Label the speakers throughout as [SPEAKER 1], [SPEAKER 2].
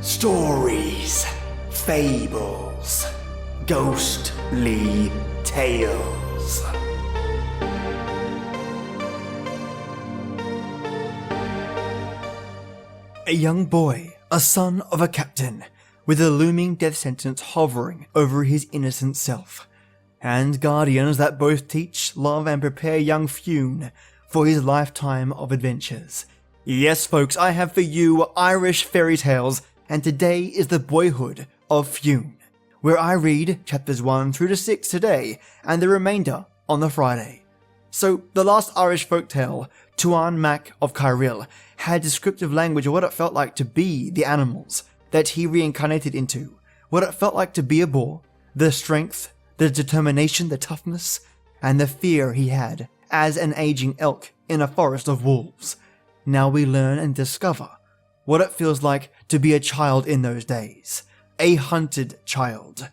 [SPEAKER 1] Stories, fables, ghostly tales. A young boy, a son of a captain, with a looming death sentence hovering over his innocent self, and guardians that both teach, love, and prepare young Fionn for his lifetime of adventures. Yes, folks, I have for you Irish fairy tales, and today is the boyhood of Fionn, where I read chapters 1 through to 6 today, and the remainder on the Friday. So, the last Irish folktale, Tuan Mac of Caerhil, had descriptive language of what it felt like to be the animals that he reincarnated into, what it felt like to be a boar, the strength, the determination, the toughness, and the fear he had as an aging elk in a forest of wolves. Now we learn and discover what it feels like to be a child in those days, a hunted child,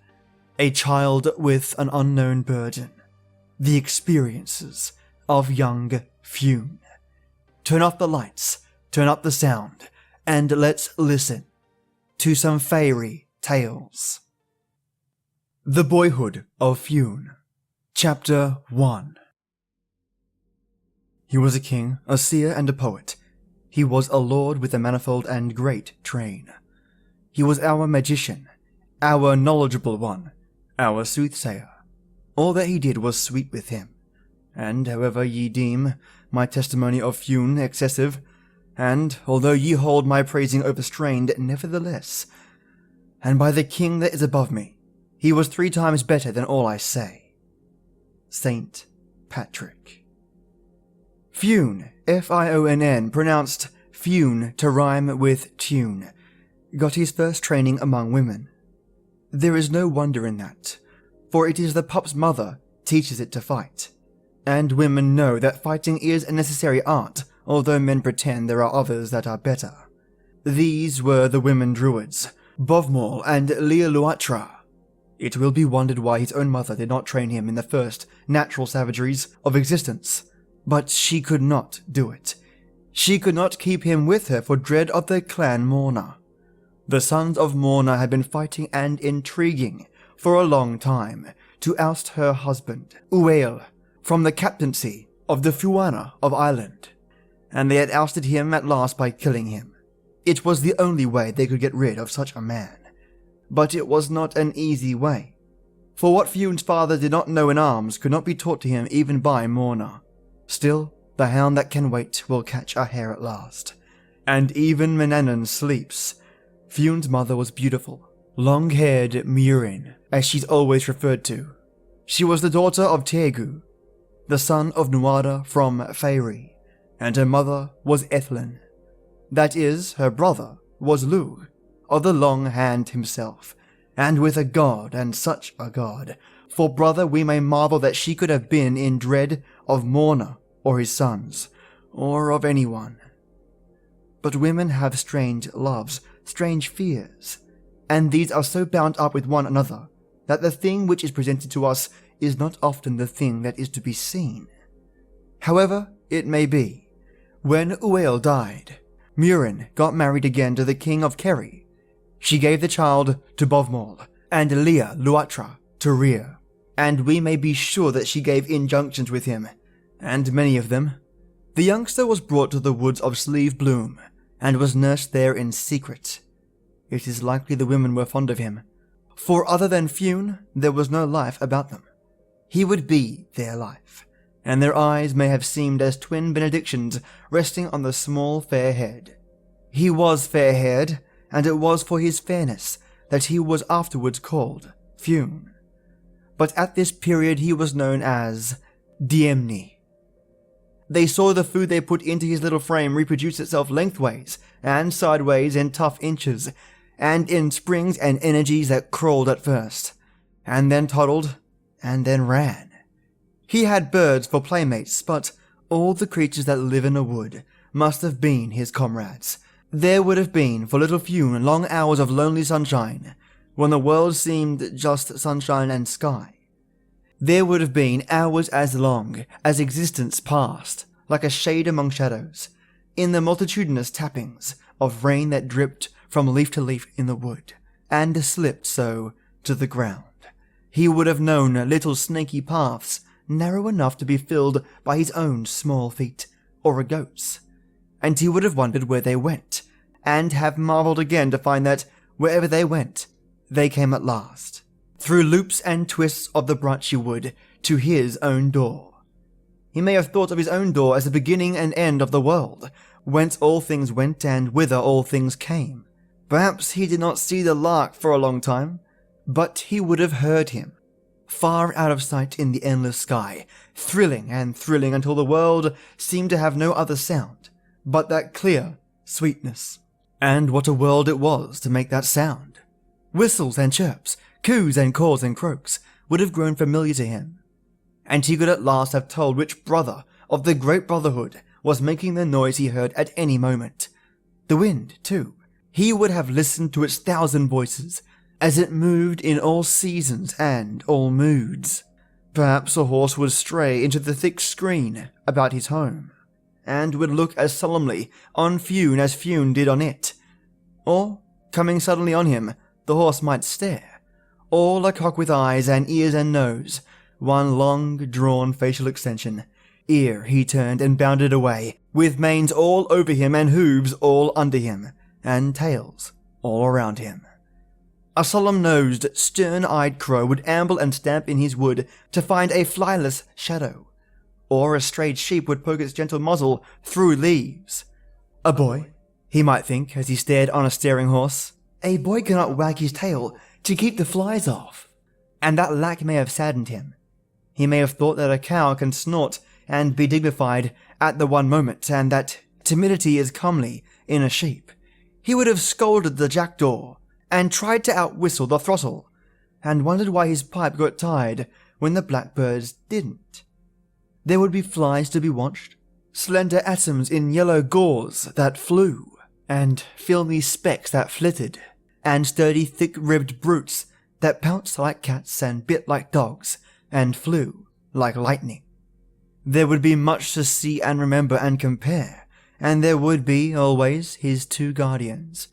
[SPEAKER 1] a child with an unknown burden, the experiences of young Fionn. Turn off the lights, turn up the sound, and let's listen to some fairy tales. The Boyhood of Fionn, Chapter 1. He was a king, a seer, and a poet. He was a lord with a manifold and great train. He was our magician, our knowledgeable one, our soothsayer. All that he did was sweet with him. And however ye deem my testimony of Fionn excessive, and although ye hold my praising overstrained, nevertheless, and by the king that is above me, he was 3 times better than all I say. Saint Patrick. Fionn, F-I-O-N-N, pronounced Fionn to rhyme with tune, got his first training among women. There is no wonder in that, for it is the pup's mother teaches it to fight. And women know that fighting is a necessary art, although men pretend there are others that are better. These were the women druids, Bovmorl and Leoluatra. It will be wondered why his own mother did not train him in the first natural savageries of existence, but she could not do it. She could not keep him with her for dread of the clan Morna. The sons of Morna had been fighting and intriguing for a long time to oust her husband, Uael, from the captaincy of the Fuana of Ireland, and they had ousted him at last by killing him. It was the only way they could get rid of such a man. But it was not an easy way, for what Fionn's father did not know in arms could not be taught to him even by Morna. Still, the hound that can wait will catch a hare at last. And even Manannan sleeps. Fionn's mother was beautiful, long-haired Muireann, as she's always referred to. She was the daughter of Teagu, the son of Nuada from Faerie, and her mother was Ethlin. That is, her brother was Lugh, of the Long Hand himself, and with a god, and such a god. For brother, we may marvel that she could have been in dread of Morna or his sons, or of anyone. But women have strange loves, strange fears, and these are so bound up with one another that the thing which is presented to us is not often the thing that is to be seen. However it may be, when Uael died, Muireann got married again to the king of Kerry. She gave the child to Bovmorl, and Leoluatra to Rhea, and we may be sure that she gave injunctions with him, and many of them. The youngster was brought to the woods of Sleeve Bloom, and was nursed there in secret. It is likely the women were fond of him, for other than Fionn, there was no life about them. He would be their life, and their eyes may have seemed as twin benedictions resting on the small fair head. He was fair-haired, and it was for his fairness that he was afterwards called Fionn. But at this period he was known as Diemni. They saw the food they put into his little frame reproduce itself lengthways and sideways in tough inches, and in springs and energies that crawled at first, and then toddled, and then ran. He had birds for playmates, but all the creatures that live in a wood must have been his comrades. There would have been for little Fionn long hours of lonely sunshine, when the world seemed just sunshine and sky. There would have been hours as long as existence passed, like a shade among shadows, in the multitudinous tappings of rain that dripped from leaf to leaf in the wood, and slipped so to the ground. He would have known little snaky paths narrow enough to be filled by his own small feet, or a goat's, and he would have wondered where they went, and have marveled again to find that wherever they went, they came at last, through loops and twists of the branchy wood, to his own door. He may have thought of his own door as the beginning and end of the world, whence all things went and whither all things came. Perhaps he did not see the lark for a long time, but he would have heard him, far out of sight in the endless sky, thrilling and thrilling until the world seemed to have no other sound but that clear sweetness. And what a world it was to make that sound! Whistles and chirps, coos and caws and croaks would have grown familiar to him, and he could at last have told which brother of the great brotherhood was making the noise he heard at any moment. The wind, too. He would have listened to its 1,000 voices, as it moved in all seasons and all moods. Perhaps a horse would stray into the thick screen about his home, and would look as solemnly on Fune as Fune did on it. Or, coming suddenly on him, the horse might stare, all a cock with eyes and ears and nose, one long, drawn facial extension, ere he turned and bounded away, with manes all over him and hooves all under him, and tails all around him. A solemn-nosed, stern-eyed crow would amble and stamp in his wood to find a flyless shadow, or a strayed sheep would poke its gentle muzzle through leaves. A boy, he might think as he stared on a staring horse, a boy cannot wag his tail to keep the flies off, and that lack may have saddened him. He may have thought that a cow can snort and be dignified at the one moment, and that timidity is comely in a sheep. He would have scolded the jackdaw, and tried to outwhistle the throstle, and wondered why his pipe got tired when the blackbirds didn't. There would be flies to be watched, slender atoms in yellow gauze that flew, and filmy specks that flitted, and sturdy thick-ribbed brutes that pounced like cats and bit like dogs, and flew like lightning. There would be much to see and remember and compare, and there would be, always, his two guardians.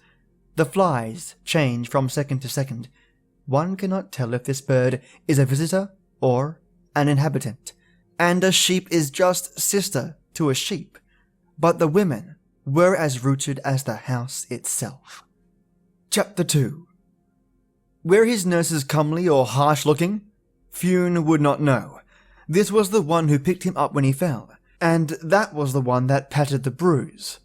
[SPEAKER 1] The flies change from second to second. One cannot tell if this bird is a visitor or an inhabitant, and a sheep is just sister to a sheep, but the women were as rooted as the house itself. Chapter 2. Were his nurses comely or harsh-looking? Fune would not know. This was the one who picked him up when he fell, and that was the one that patted the bruise.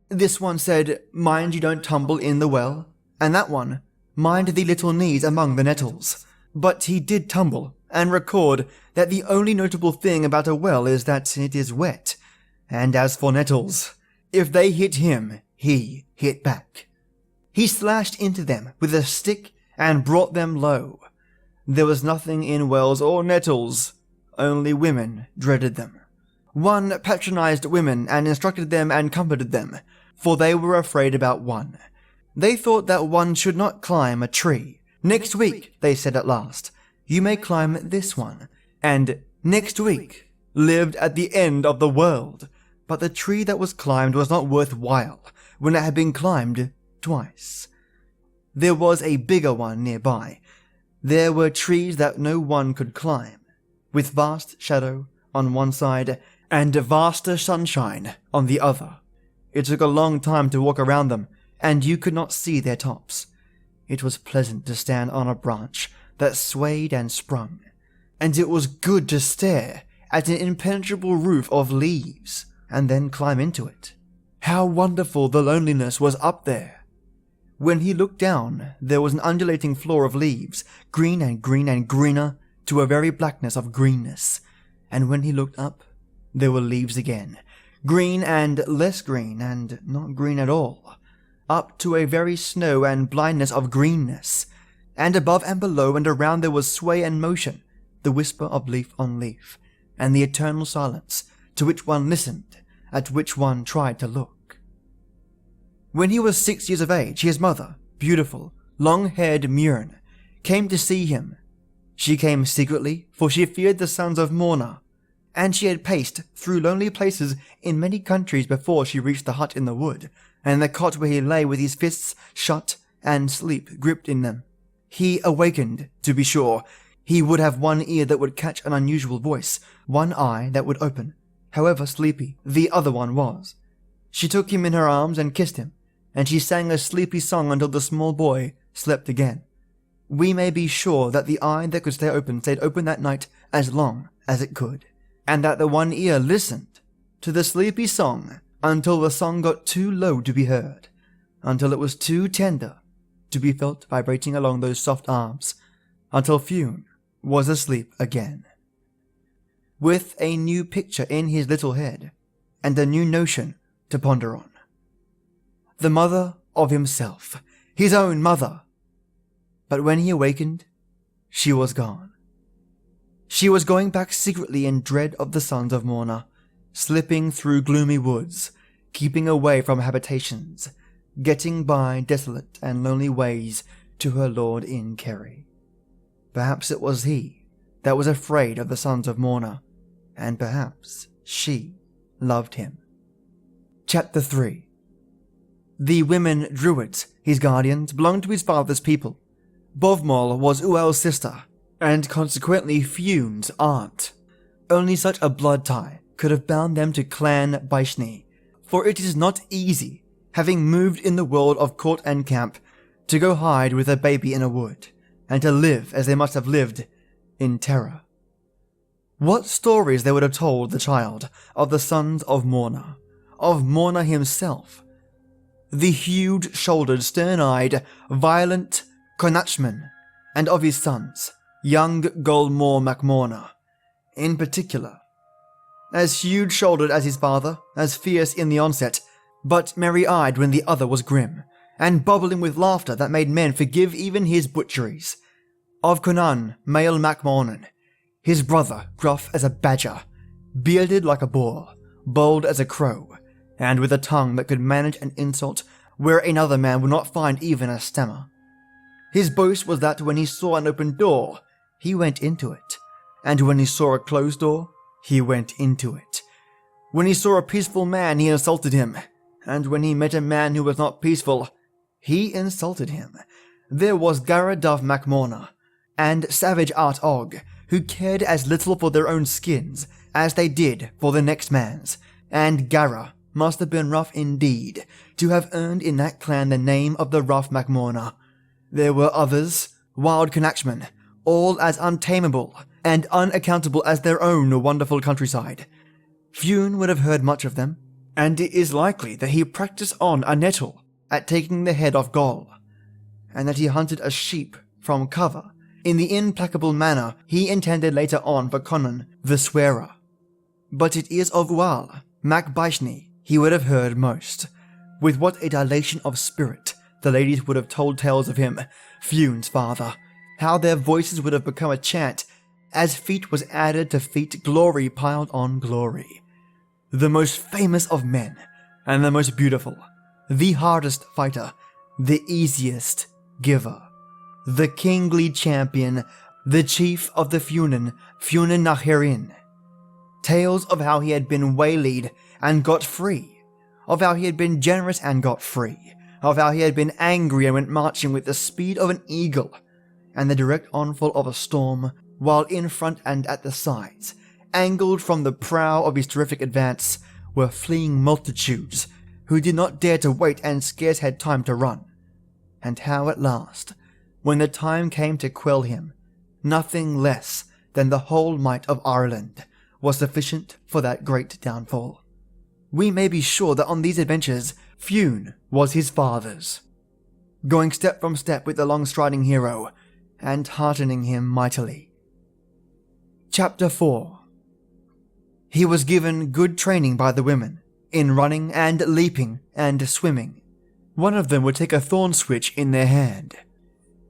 [SPEAKER 1] This one said, "Mind you don't tumble in the well," and that one, "Mind thee little knees among the nettles." But he did tumble, and record that the only notable thing about a well is that it is wet, and as for nettles, if they hit him, he hit back. He slashed into them with a stick and brought them low. There was nothing in wells or nettles, only women dreaded them. One patronized women and instructed them and comforted them, for they were afraid about one. They thought that one should not climb a tree. "Next week," they said at last, "you may climb this one," and next week lived at the end of the world. But the tree that was climbed was not worth while when it had been climbed twice. There was a bigger one nearby. There were trees that no one could climb, with vast shadow on one side and vaster sunshine on the other. It took a long time to walk around them, and you could not see their tops. It was pleasant to stand on a branch that swayed and sprung, and it was good to stare at an impenetrable roof of leaves, and then climb into it. How wonderful the loneliness was up there! When he looked down, there was an undulating floor of leaves, green and green and greener, to a very blackness of greenness, and when he looked up, there were leaves again, green and less green and not green at all, up to a very snow and blindness of greenness, and above and below and around there was sway and motion, the whisper of leaf on leaf, and the eternal silence to which one listened, at which one tried to look. When he was 6 years of age, his mother, beautiful, long-haired Muirn, came to see him. She came secretly, for she feared the sons of Morna, and she had paced through lonely places in many countries before she reached the hut in the wood, and the cot where he lay with his fists shut and sleep gripped in them. He awakened, to be sure. He would have one ear that would catch an unusual voice, one eye that would open, however sleepy the other one was. She took him in her arms and kissed him, and she sang a sleepy song until the small boy slept again. We may be sure that the eye that could stay open stayed open that night as long as it could, and that the one ear listened to the sleepy song until the song got too low to be heard, until it was too tender to be felt vibrating along those soft arms, until Fionn was asleep again. With a new picture in his little head, and a new notion to ponder on. The mother of himself, his own mother. But when he awakened, she was gone. She was going back secretly in dread of the sons of Morna, slipping through gloomy woods, keeping away from habitations, getting by desolate and lonely ways to her lord in Kerry. Perhaps it was he that was afraid of the sons of Morna, and perhaps she loved him. Chapter 3. The women druids, his guardians, belonged to his father's people. Bovmol was Uel's sister, and consequently Fionn's aunt. Only such a blood tie could have bound them to Clan Baishni, for it is not easy, having moved in the world of court and camp, to go hide with a baby in a wood, and to live as they must have lived, in terror. What stories they would have told the child of the sons of Morna himself, the huge-shouldered, stern-eyed, violent Connachtman, and of his sons, young Golmore MacMorna, in particular. As huge-shouldered as his father, as fierce in the onset, but merry-eyed when the other was grim, and bubbling with laughter that made men forgive even his butcheries. Of Conan, Mael MacMornan, his brother, gruff as a badger, bearded like a boar, bold as a crow, and with a tongue that could manage an insult where another man would not find even a stammer. His boast was that when he saw an open door, he went into it, and when he saw a closed door, he went into it. When he saw a peaceful man, he insulted him, and when he met a man who was not peaceful, he insulted him. There was Garadov MacMorna, and savage Art Og, who cared as little for their own skins as they did for the next man's, and Gara must have been rough indeed to have earned in that clan the name of the rough MacMorna. There were others, wild Connachtmen, all as untamable and unaccountable as their own wonderful countryside. Fionn would have heard much of them, and it is likely that he practiced on a nettle at taking the head off Goll, and that he hunted a sheep from cover in the implacable manner he intended later on for Conan the Swearer. But it is of Ual, Mac Baishni, he would have heard most. With what a dilation of spirit the ladies would have told tales of him, Fionn's father, how their voices would have become a chant, as feat was added to feat, glory piled on glory. The most famous of men, and the most beautiful, the hardest fighter, the easiest giver, the kingly champion, the chief of the Fionnan Nachirin. Tales of how he had been waylaid and got free, of how he had been generous and got free, of how he had been angry and went marching with the speed of an eagle, and the direct onfall of a storm, while in front and at the sides, angled from the prow of his terrific advance, were fleeing multitudes who did not dare to wait and scarce had time to run. And how at last, when the time came to quell him, nothing less than the whole might of Ireland was sufficient for that great downfall. We may be sure that on these adventures, Fionn was his father's, going step from step with the long-striding hero, and heartening him mightily. Chapter 4. He was given good training by the women, in running and leaping and swimming. One of them would take a thorn switch in their hand,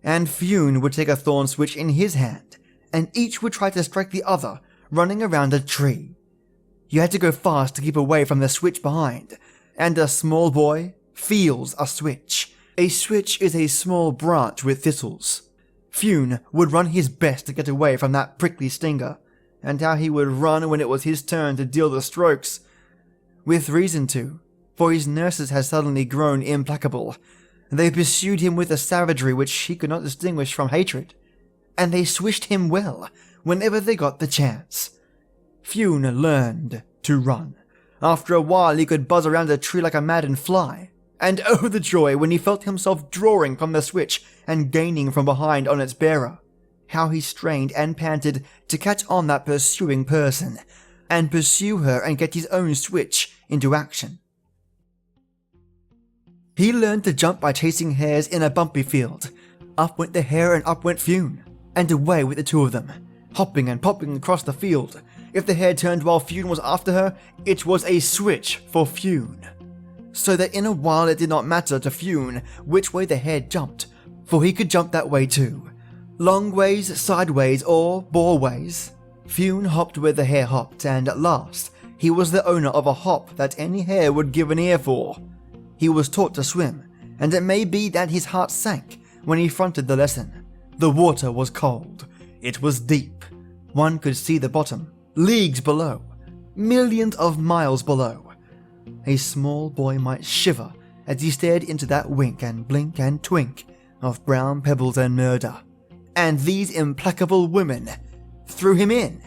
[SPEAKER 1] and Fionn would take a thorn switch in his hand, and each would try to strike the other, running around a tree. You had to go fast to keep away from the switch behind, and a small boy feels a switch. A switch is a small branch with thistles. Fionn would run his best to get away from that prickly stinger, and how he would run when it was his turn to deal the strokes. With reason too, for his nurses had suddenly grown implacable. They pursued him with a savagery which he could not distinguish from hatred, and they swished him well whenever they got the chance. Fune learned to run. After a while he could buzz around a tree like a maddened fly, and oh the joy when he felt himself drawing from the switch and gaining from behind on its bearer. How he strained and panted to catch on that pursuing person, and pursue her and get his own switch into action. He learned to jump by chasing hares in a bumpy field. Up went the hare and up went Fune, and away with the two of them, hopping and popping across the field. If the hare turned while Fune was after her, it was a switch for Fune. So that in a while it did not matter to Fune which way the hare jumped, for he could jump that way too. Long ways, sideways, or boar ways. Fune hopped where the hare hopped, and at last he was the owner of a hop that any hare would give an ear for. He was taught to swim, and it may be that his heart sank when he fronted the lesson. The water was cold. It was deep. One could see the bottom, leagues below, millions of miles below. A small boy might shiver as he stared into that wink and blink and twink of brown pebbles and murder. And these implacable women threw him in.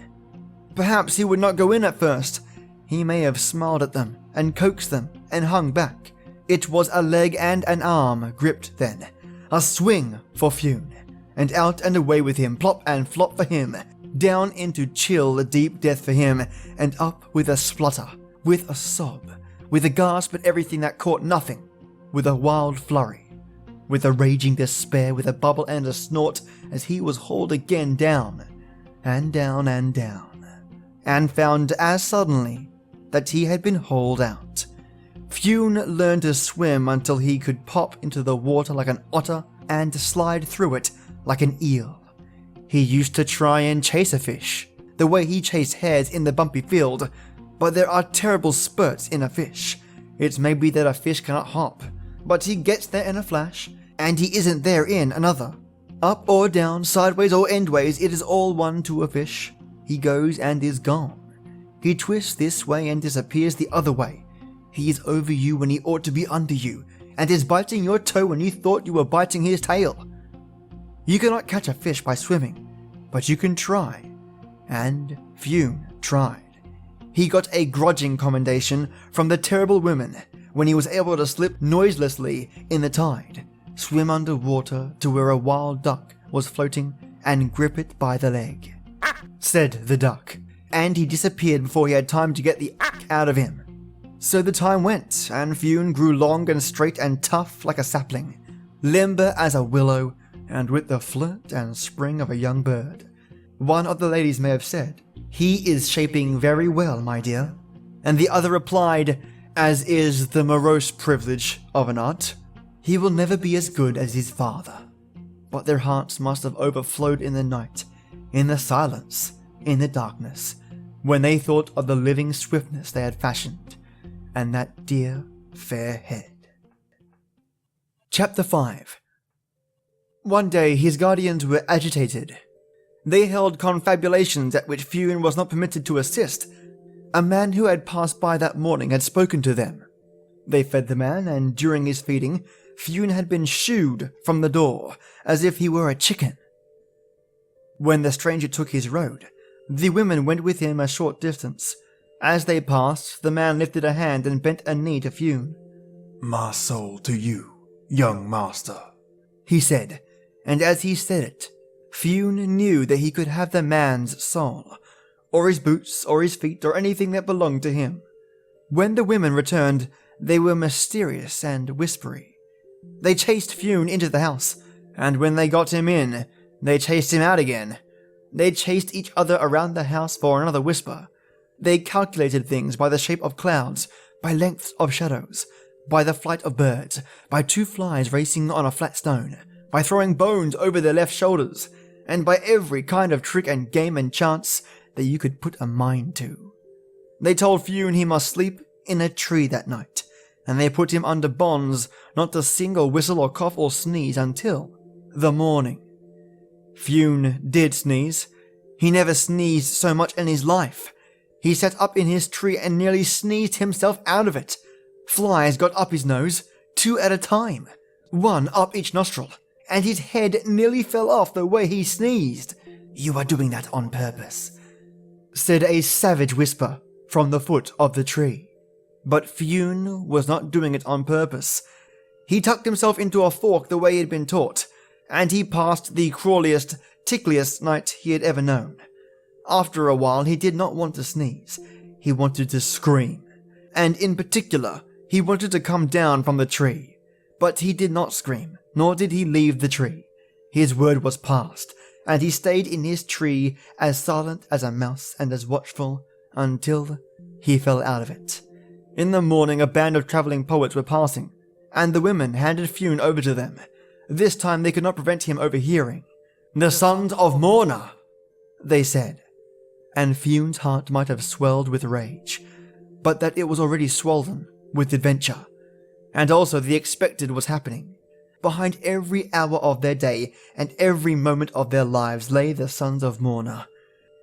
[SPEAKER 1] Perhaps he would not go in at first. He may have smiled at them and coaxed them and hung back. It was a leg and an arm gripped then, a swing for Fune, and out and away with him, plop and flop for him, down into chill deep death for him, and up with a splutter, with a sob, with a gasp at everything that caught nothing, with a wild flurry, with a raging despair, with a bubble and a snort as he was hauled again down, and down and down, and found as suddenly that he had been hauled out. Fune learned to swim until he could pop into the water like an otter and slide through it like an eel. He used to try and chase a fish, the way he chased hares in the bumpy field, but there are terrible spurts in a fish. It may be that a fish cannot hop, but he gets there in a flash, and he isn't there in another. Up or down, sideways or endways, it is all one to a fish. He goes and is gone. He twists this way and disappears the other way. He is over you when he ought to be under you, and is biting your toe when you thought you were biting his tail. You cannot catch a fish by swimming, but you can try. And Fune tried. He got a grudging commendation from the terrible women when he was able to slip noiselessly in the tide, swim under water to where a wild duck was floating, and grip it by the leg. Said the duck, and he disappeared before he had time to get the out of him. So the time went, and Fune grew long and straight and tough like a sapling, limber as a willow, and with the flirt and spring of a young bird. One of the ladies may have said, "He is shaping very well, my dear," and the other replied, as is the morose privilege of an aunt, "He will never be as good as his father." But their hearts must have overflowed in the night, in the silence, in the darkness, when they thought of the living swiftness they had fashioned, and that dear, fair head. Chapter 5. One day his guardians were agitated. They held confabulations at which Fune was not permitted to assist. A man who had passed by that morning had spoken to them. They fed the man, and during his feeding, Fune had been shooed from the door, as if he were a chicken. When the stranger took his road, the women went with him a short distance. As they passed, the man lifted a hand and bent a knee to Fune. "My soul to you, young master," he said, and as he said it, Fune knew that he could have the man's soul, or his boots, or his feet, or anything that belonged to him. When the women returned, they were mysterious and whispery. They chased Fune into the house, and when they got him in, they chased him out again. They chased each other around the house for another whisper. They calculated things by the shape of clouds, by lengths of shadows, by the flight of birds, by two flies racing on a flat stone, by throwing bones over their left shoulders, and by every kind of trick and game and chance that you could put a mind to. They told Fune he must sleep in a tree that night, and they put him under bonds not to sing or whistle or cough or sneeze until the morning. Fune did sneeze. He never sneezed so much in his life. He sat up in his tree and nearly sneezed himself out of it. Flies got up his nose, 2 at a time, 1 up each nostril, and his head nearly fell off the way he sneezed. "You are doing that on purpose," said a savage whisper from the foot of the tree. But Fionn was not doing it on purpose. He tucked himself into a fork the way he had been taught, and he passed the crawliest, tickliest night he had ever known. After a while, he did not want to sneeze. He wanted to scream, and in particular, he wanted to come down from the tree. But he did not scream, nor did he leave the tree. His word was passed, and he stayed in his tree as silent as a mouse and as watchful until he fell out of it. In the morning, a band of travelling poets were passing, and the women handed Fionn over to them. This time they could not prevent him overhearing. "The sons of Morna," they said, and Fionn's heart might have swelled with rage, but that it was already swollen with adventure. And also the expected was happening. Behind every hour of their day and every moment of their lives lay the sons of Morna.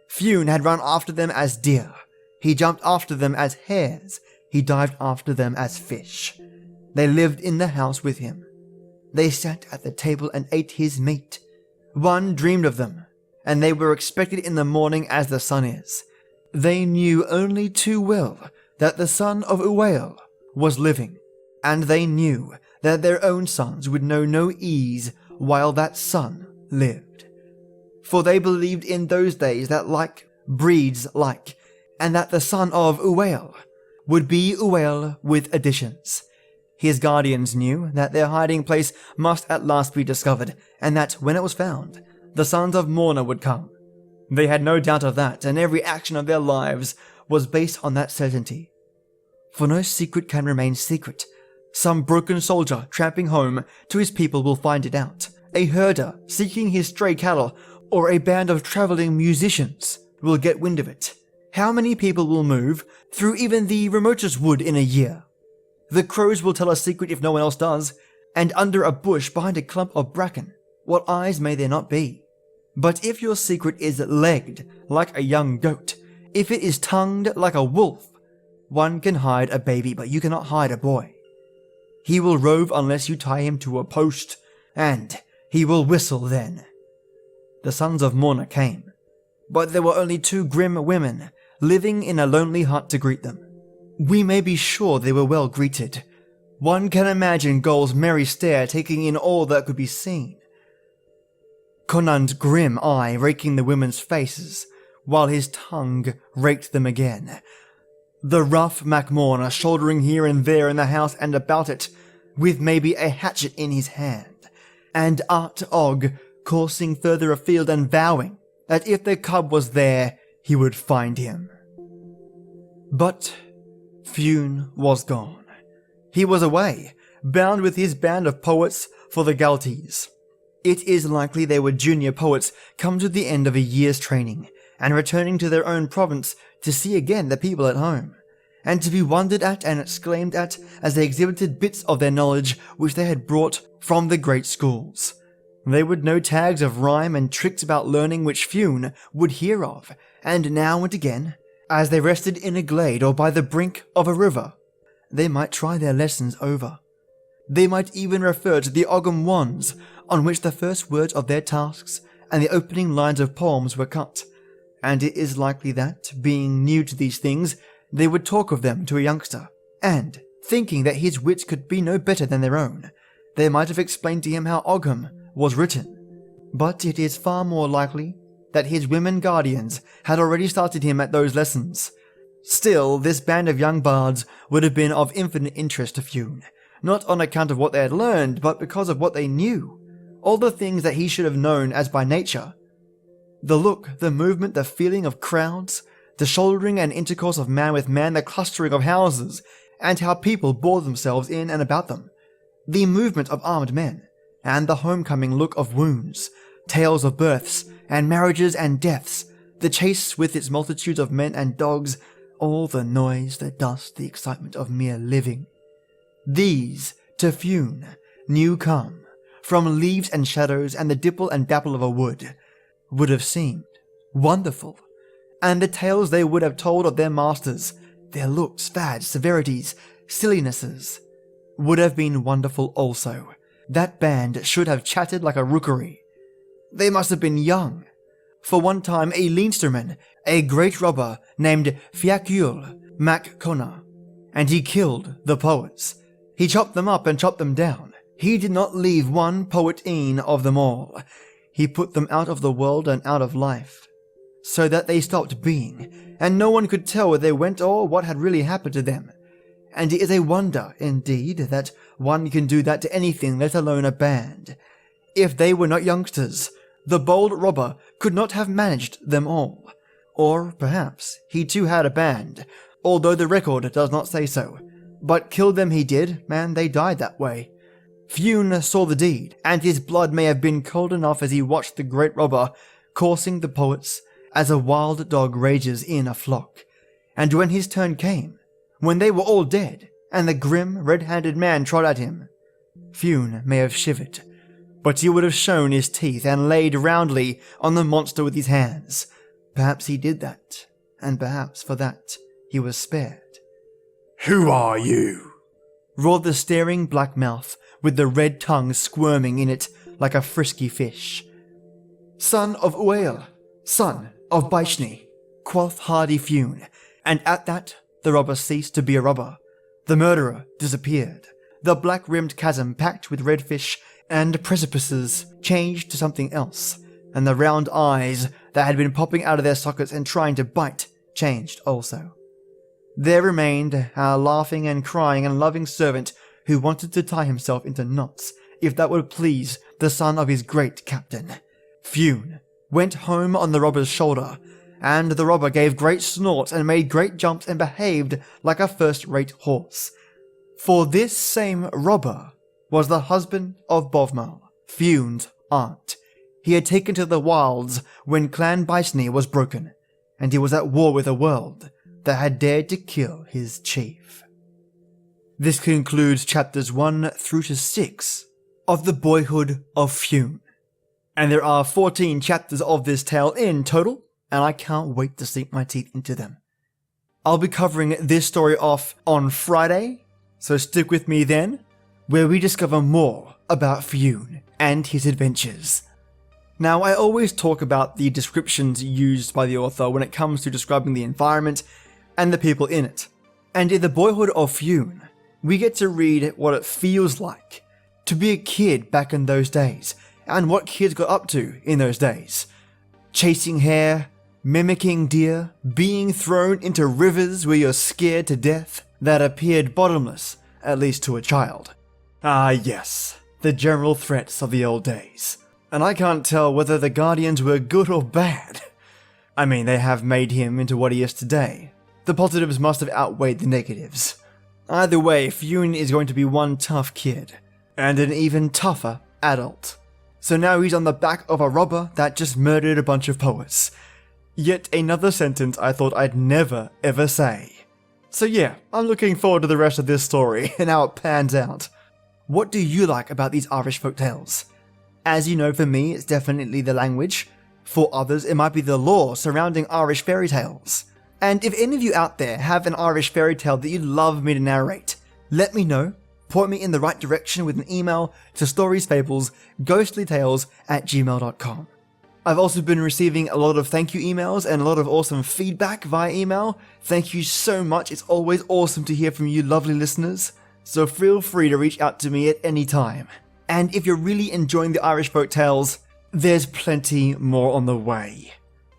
[SPEAKER 1] Fionn had run after them as deer. He jumped after them as hares. He dived after them as fish. They lived in the house with him. They sat at the table and ate his meat. One dreamed of them, and they were expected in the morning as the sun is. They knew only too well that the son of Uael was living, and they knew that their own sons would know no ease while that son lived. For they believed in those days that like breeds like, and that the son of Uael would be Uael with additions. His guardians knew that their hiding place must at last be discovered, and that when it was found, the sons of Morna would come. They had no doubt of that, and every action of their lives was based on that certainty. For no secret can remain secret. Some broken soldier tramping home to his people will find it out. A herder seeking his stray cattle, or a band of travelling musicians will get wind of it. How many people will move through even the remotest wood in a year? The crows will tell a secret if no one else does, and under a bush behind a clump of bracken, what eyes may there not be? But if your secret is legged like a young goat, if it is tongued like a wolf, one can hide a baby, but you cannot hide a boy. He will rove unless you tie him to a post, and he will whistle then. The sons of Morna came, but there were only 2 grim women living in a lonely hut to greet them. We may be sure they were well greeted. One can imagine Goll's merry stare taking in all that could be seen. Conan's grim eye raking the women's faces, while his tongue raked them again. The rough MacMorna shouldering here and there in the house and about it, with maybe a hatchet in his hand, and Art Og coursing further afield and vowing that if the cub was there, he would find him. But Fionn was gone. He was away, bound with his band of poets for the Galtees. It is likely they were junior poets come to the end of a year's training, and returning to their own province to see again the people at home, and to be wondered at and exclaimed at as they exhibited bits of their knowledge which they had brought from the great schools. They would know tags of rhyme and tricks about learning which Fionn would hear of, and now and again, as they rested in a glade or by the brink of a river, they might try their lessons over. They might even refer to the Ogham wands on which the first words of their tasks and the opening lines of poems were cut, and it is likely that, being new to these things, they would talk of them to a youngster, and, thinking that his wits could be no better than their own, they might have explained to him how Ogham was written. But it is far more likely that his women guardians had already started him at those lessons. Still, this band of young bards would have been of infinite interest to Fionn, not on account of what they had learned, but because of what they knew, all the things that he should have known as by nature. The look, the movement, the feeling of crowds, the shouldering and intercourse of man with man, the clustering of houses, and how people bore themselves in and about them, the movement of armed men, and the homecoming look of wounds, tales of births, and marriages and deaths, the chase with its multitudes of men and dogs, all the noise, the dust, the excitement of mere living. These, to Fionn, new come, from leaves and shadows and the dipple and dapple of a wood, would have seemed wonderful, and the tales they would have told of their masters, their looks, fads, severities, sillinesses would have been wonderful also. That band should have chatted like a rookery. They must have been young. For one time a Leinsterman, a great robber named Fiachul Mac Conach, and he killed the poets. He chopped them up and chopped them down. He did not leave one poet-een of them all. He put them out of the world and out of life, so that they stopped being, and no one could tell where they went or what had really happened to them. And it is a wonder, indeed, that one can do that to anything, let alone a band. If they were not youngsters, the bold robber could not have managed them all. Or perhaps he too had a band, although the record does not say so. But kill them he did, and they died that way. Fionn saw the deed, and his blood may have been cold enough as he watched the great robber coursing the poets as a wild dog rages in a flock. And when his turn came, when they were all dead, and the grim, red-handed man trod at him, Fionn may have shivered, but he would have shown his teeth and laid roundly on the monster with his hands. Perhaps he did that, and perhaps for that he was spared.
[SPEAKER 2] "Who are you?"
[SPEAKER 1] roared the staring black mouth, with the red tongue squirming in it like a frisky fish. "Son of Uael, son of Baishni," quoth hardy Fionn, and at that the robber ceased to be a robber. The murderer disappeared. The black-rimmed chasm packed with redfish and precipices changed to something else, and the round eyes that had been popping out of their sockets and trying to bite changed also. There remained our laughing and crying and loving servant who wanted to tie himself into knots, if that would please the son of his great captain. Fionn went home on the robber's shoulder, and the robber gave great snorts and made great jumps and behaved like a first-rate horse. For this same robber was the husband of Bovmal, Fionn's aunt. He had taken to the wilds when Clan Baishni was broken, and he was at war with a world that had dared to kill his chief. This concludes chapters 1 through to 6 of The Boyhood of Fionn. And there are 14 chapters of this tale in total, and I can't wait to sink my teeth into them. I'll be covering this story off on Friday, so stick with me then, where we discover more about Fionn and his adventures. Now, I always talk about the descriptions used by the author when it comes to describing the environment and the people in it. And in The Boyhood of Fionn, we get to read what it feels like to be a kid back in those days, and what kids got up to in those days. Chasing hare, mimicking deer, being thrown into rivers where you're scared to death that appeared bottomless, at least to a child. Ah yes, the general threats of the old days. And I can't tell whether the Guardians were good or bad. I mean, they have made him into what he is today. The positives must have outweighed the negatives. Either way, Fionn is going to be one tough kid, and an even tougher adult. So now he's on the back of a robber that just murdered a bunch of poets. Yet another sentence I thought I'd never ever say. So yeah, I'm looking forward to the rest of this story and how it pans out. What do you like about these Irish folk tales? As you know, for me, it's definitely the language. For others, it might be the lore surrounding Irish fairy tales. And if any of you out there have an Irish fairy tale that you'd love me to narrate, let me know. Point me in the right direction with an email to storiesfablesghostlytales@gmail.com. I've also been receiving a lot of thank you emails and a lot of awesome feedback via email. Thank you so much. It's always awesome to hear from you lovely listeners. So feel free to reach out to me at any time. And if you're really enjoying the Irish folk tales, there's plenty more on the way.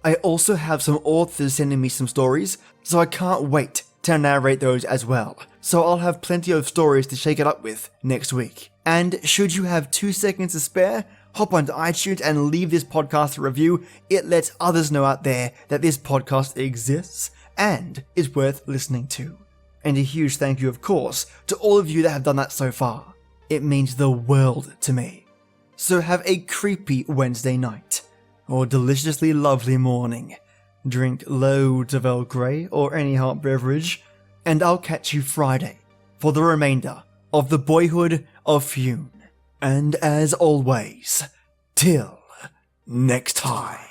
[SPEAKER 1] I also have some authors sending me some stories, so I can't wait to narrate those as well. So I'll have plenty of stories to shake it up with next week. And should you have 2 seconds to spare, hop onto iTunes and leave this podcast a review. It lets others know out there that this podcast exists and is worth listening to. And a huge thank you, of course, to all of you that have done that so far. It means the world to me. So have a creepy Wednesday night, or deliciously lovely morning. Drink loads of Earl Grey or any hot beverage, and I'll catch you Friday for the remainder of The Boyhood of Fionn. And as always, till next time.